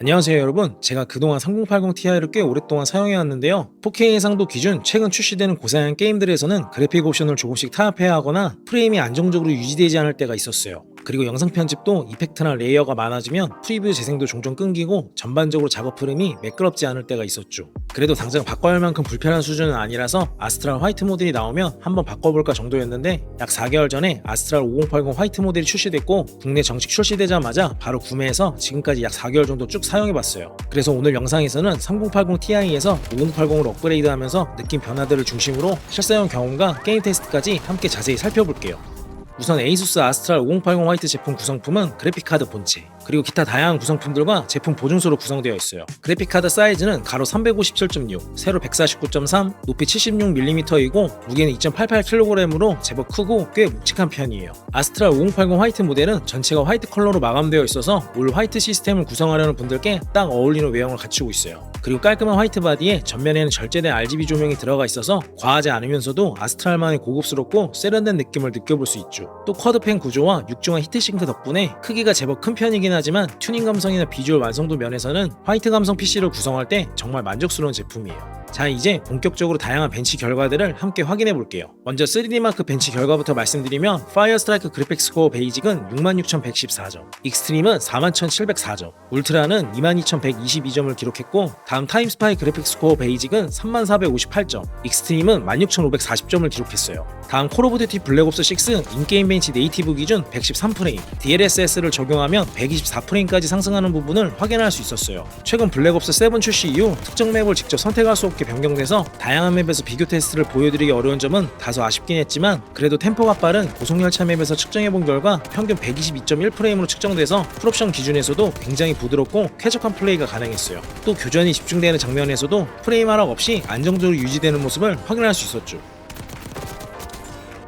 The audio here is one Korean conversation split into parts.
안녕하세요 여러분, 제가 그동안 3080 Ti를 꽤 오랫동안 사용해왔는데요. 4K 해상도 기준 최근 출시되는 고사양 게임들에서는 그래픽 옵션을 조금씩 타협해야 하거나 프레임이 안정적으로 유지되지 않을 때가 있었어요. 그리고 영상 편집도 이펙트나 레이어가 많아지면 프리뷰 재생도 종종 끊기고 전반적으로 작업 흐름이 매끄럽지 않을 때가 있었죠. 그래도 당장 바꿔야 할 만큼 불편한 수준은 아니라서 아스트랄 화이트 모델이 나오면 한번 바꿔볼까 정도였는데, 약 4개월 전에 아스트랄 5080 화이트 모델이 출시됐고 국내 정식 출시되자마자 바로 구매해서 지금까지 약 4개월 정도 쭉 사용해봤어요. 그래서 오늘 영상에서는 3080 Ti에서 5080으로 업그레이드하면서 느낀 변화들을 중심으로 실사용 경험과 게임 테스트까지 함께 자세히 살펴볼게요. 우선 에이수스 아스트랄 5080 화이트 제품 구성품은 그래픽카드 본체, 그리고 기타 다양한 구성품들과 제품 보증서로 구성되어 있어요. 그래픽카드 사이즈는 가로 357.6, 세로 149.3, 높이 76mm이고 무게는 2.88kg으로 제법 크고 꽤 묵직한 편이에요. 아스트랄 5080 화이트 모델은 전체가 화이트 컬러로 마감되어 있어서 올 화이트 시스템을 구성하려는 분들께 딱 어울리는 외형을 갖추고 있어요. 그리고 깔끔한 화이트 바디에 전면에는 절제된 RGB 조명이 들어가 있어서 과하지 않으면서도 아스트랄만의 고급스럽고 세련된 느낌을 느껴볼 수 있죠. 또 쿼드팬 구조와 육중한 히트싱크 덕분에 크기가 제법 큰 편이긴 하지만 튜닝 감성이나 비주얼 완성도 면에서는 화이트 감성 PC를 구성할 때 정말 만족스러운 제품이에요. 자, 이제 본격적으로 다양한 벤치 결과들을 함께 확인해 볼게요. 먼저 3D마크 벤치 결과부터 말씀드리면 파이어 스트라이크 그래픽 스코어 베이직은 66,114점, 익스트림은 41,704점, 울트라는 22,122점을 기록했고, 다음 타임스파이 그래픽 스코어 베이직은 3458점, 익스트림은 16,540점을 기록했어요. 다음 콜 오브 듀티 블랙옵스 6 인게임 벤치 네이티브 기준 113프레임, DLSS를 적용하면 124프레임까지 상승하는 부분을 확인할 수 있었어요. 최근 블랙옵스 7 출시 이후 특정 맵을 직접 선택할 수 없게 변경돼서 다양한 맵에서 비교 테스트를 보여드리기 어려운 점은 다소 아쉽긴 했지만, 그래도 템포가 빠른 고속열차 맵에서 측정해본 결과 평균 122.1프레임으로 측정돼서 풀옵션 기준에서도 굉장히 부드럽고 쾌적한 플레이가 가능했어요. 또 교전이 집중되는 장면에서도 프레임 하락 없이 안정적으로 유지되는 모습을 확인할 수 있었죠.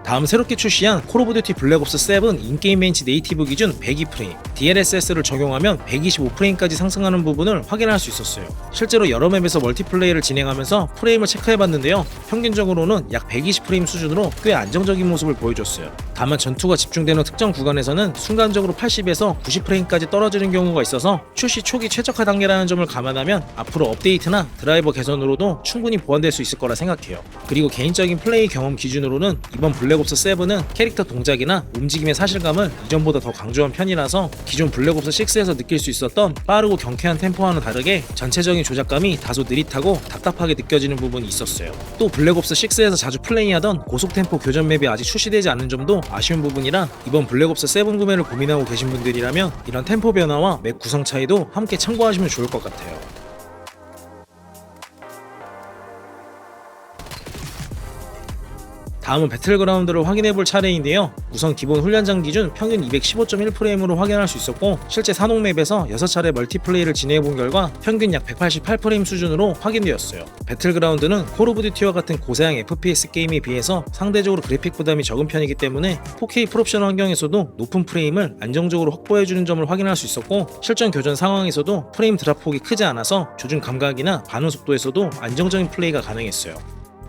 다음 새롭게 출시한 콜 오브 듀티 블랙옵스 7 인게임 벤치 네이티브 기준 102프레임, DLSS를 적용하면 125프레임까지 상승하는 부분을 확인할 수 있었어요. 실제로 여러 맵에서 멀티플레이를 진행하면서 프레임을 체크해봤는데요, 평균적으로는 약 120프레임 수준으로 꽤 안정적인 모습을 보여줬어요. 다만 전투가 집중되는 특정 구간에서는 순간적으로 80에서 90프레임까지 떨어지는 경우가 있어서 출시 초기 최적화 단계라는 점을 감안하면 앞으로 업데이트나 드라이버 개선으로도 충분히 보완될 수 있을 거라 생각해요. 그리고 개인적인 플레이 경험 기준으로는 이번 블랙옵스 7은 캐릭터 동작이나 움직임의 사실감을 이전보다 더 강조한 편이라서 기존 블랙옵스 6에서 느낄 수 있었던 빠르고 경쾌한 템포와는 다르게 전체적인 조작감이 다소 느릿하고 답답하게 느껴지는 부분이 있었어요. 또 블랙옵스 6에서 자주 플레이하던 고속템포 교전 맵이 아직 출시되지 않는 점도 아쉬운 부분이라 이번 블랙옵스 7 구매를 고민하고 계신 분들이라면 이런 템포 변화와 맵 구성 차이도 함께 참고하시면 좋을 것 같아요. 다음은 배틀그라운드를 확인해볼 차례인데요. 우선 기본 훈련장 기준 평균 215.1프레임으로 확인할 수 있었고, 실제 산옥맵에서 6차례 멀티플레이를 진행해본 결과 평균 약 188프레임 수준으로 확인되었어요. 배틀그라운드는 콜 오브 듀티와 같은 고사양 FPS 게임에 비해서 상대적으로 그래픽 부담이 적은 편이기 때문에 4K 풀옵션 환경에서도 높은 프레임을 안정적으로 확보해주는 점을 확인할 수 있었고, 실전 교전 상황에서도 프레임 드랍폭이 크지 않아서 조준 감각이나 반응 속도에서도 안정적인 플레이가 가능했어요.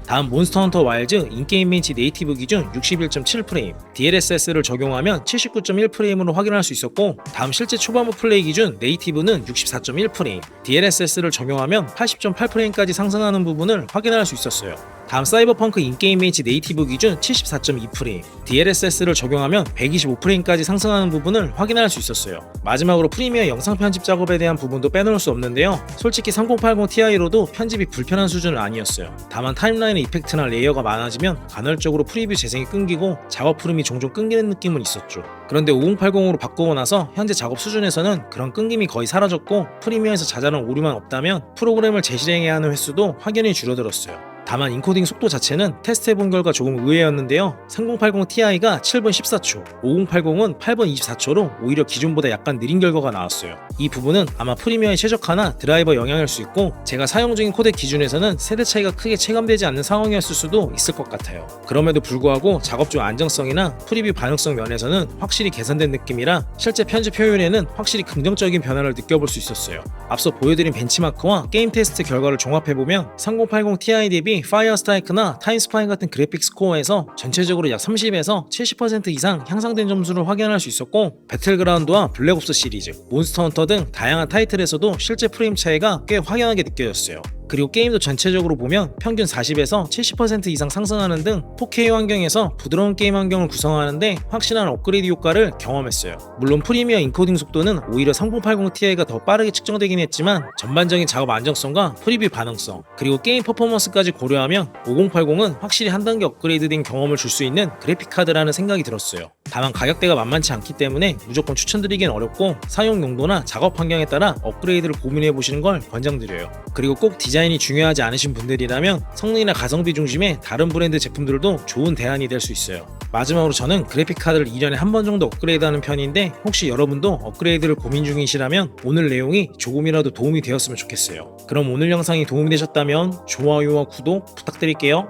다음 몬스터 헌터 와일즈 인게임 벤치 네이티브 기준 61.7프레임, DLSS를 적용하면 79.1프레임으로 확인할 수 있었고, 다음 실제 초반부 플레이 기준 네이티브는 64.1프레임, DLSS를 적용하면 80.8프레임까지 상승하는 부분을 확인할 수 있었어요. 다음 사이버펑크 인게임 벤치 네이티브 기준 74.2프레임, DLSS를 적용하면 125프레임까지 상승하는 부분을 확인할 수 있었어요. 마지막으로 프리미어 영상 편집 작업에 대한 부분도 빼놓을 수 없는데요, 솔직히 3080 Ti로도 편집이 불편한 수준은 아니었어요. 다만 타임라인의 이펙트나 레이어가 많아지면 간헐적으로 프리뷰 재생이 끊기고 작업 흐름이 종종 끊기는 느낌은 있었죠. 그런데 5080으로 바꾸고 나서 현재 작업 수준에서는 그런 끊김이 거의 사라졌고, 프리미어에서 자잘한 오류만 없다면 프로그램을 재실행해야 하는 횟수도 확연히 줄어들었어요. 다만 인코딩 속도 자체는 테스트해본 결과 조금 의외였는데요, 3080 Ti가 7분 14초, 5080은 8분 24초로 오히려 기존보다 약간 느린 결과가 나왔어요. 이 부분은 아마 프리미어의 최적화나 드라이버 영향일 수 있고, 제가 사용 중인 코덱 기준에서는 세대 차이가 크게 체감되지 않는 상황이었을 수도 있을 것 같아요. 그럼에도 불구하고 작업 중 안정성이나 프리뷰 반응성 면에서는 확실히 개선된 느낌이라 실제 편집 효율에는 확실히 긍정적인 변화를 느껴볼 수 있었어요. 앞서 보여드린 벤치마크와 게임 테스트 결과를 종합해보면 3080 Ti 대비 특히 파이어 스트라이크나 타임 스파이 같은 그래픽 스코어에서 전체적으로 약 30에서 70% 이상 향상된 점수를 확인할 수 있었고, 배틀그라운드와 블랙옵스 시리즈, 몬스터 헌터 등 다양한 타이틀에서도 실제 프레임 차이가 꽤 확연하게 느껴졌어요. 그리고 게임도 전체적으로 보면 평균 40에서 70% 이상 상승하는 등 4K 환경에서 부드러운 게임 환경을 구성하는데 확실한 업그레이드 효과를 경험했어요. 물론 프리미어 인코딩 속도는 오히려 3080ti가 더 빠르게 측정되긴 했지만 전반적인 작업 안정성과 프리뷰 반응성, 그리고 게임 퍼포먼스까지 고려하면 5080은 확실히 한 단계 업그레이드된 경험을 줄 수 있는 그래픽 카드라는 생각이 들었어요. 다만 가격대가 만만치 않기 때문에 무조건 추천드리긴 어렵고, 사용 용도나 작업 환경에 따라 업그레이드를 고민해 보시는 걸 권장드려요. 그리고 꼭 디자인이 중요하지 않으신 분들이라면 성능이나 가성비 중심의 다른 브랜드 제품들도 좋은 대안이 될 수 있어요. 마지막으로 저는 그래픽 카드를 2년에 한 번 정도 업그레이드하는 편인데, 혹시 여러분도 업그레이드를 고민 중이시라면 오늘 내용이 조금이라도 도움이 되었으면 좋겠어요. 그럼 오늘 영상이 도움이 되셨다면 좋아요와 구독 부탁드릴게요.